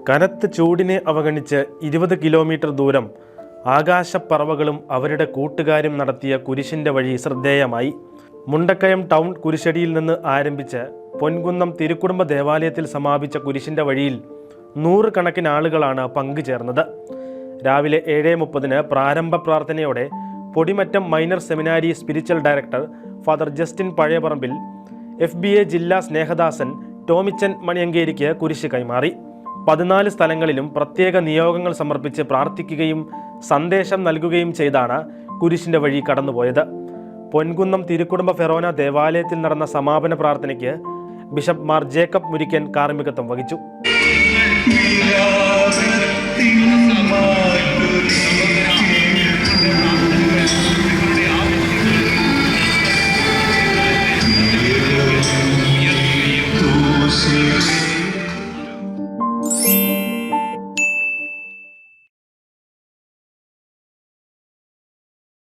കനത്ത ചൂടിനെ അവഗണിച്ച് 20 കിലോമീറ്റർ ദൂരം ആകാശപ്പറവകളും അവരുടെ കൂട്ടുകാരും നടത്തിയ കുരിശിൻ്റെ വഴി ശ്രദ്ധേയമായി. മുണ്ടക്കയം ടൗൺ കുരിശടിയിൽ നിന്ന് ആരംഭിച്ച് പൊൻകുന്നം തിരുക്കുടുംബ ദേവാലയത്തിൽ സമാപിച്ച കുരിശിൻ്റെ വഴിയിൽ 100 കണക്കിന് ആളുകളാണ് പങ്കുചേർന്നത്. രാവിലെ 7:30 പ്രാരംഭ പ്രാർത്ഥനയോടെ Podimattam minor seminary spiritual director father Justin Pazhayaparambil FBA ജില്ലാ സ്നേഹദാസൻ ടോമിച്ചൻ മണിയങ്കേരിക്ക് കുരിശ് കൈമാറി. 14 സ്ഥലങ്ങളിലും പ്രത്യേക നിയോഗങ്ങൾ സമർപ്പിച്ച് പ്രാർത്ഥിക്കുകയും സന്ദേശം നൽകുകയും ചെയ്താണ് കുരിശിൻ്റെ വഴി കടന്നുപോയത്. പൊൻകുന്നം തിരുക്കുടുംബ ഫെറോന ദേവാലയത്തിൽ നടന്ന സമാപന പ്രാർത്ഥനയ്ക്ക് ബിഷപ്പ് മാർ ജേക്കബ് മുരിക്കൻ കാർമ്മികത്വം വഹിച്ചു.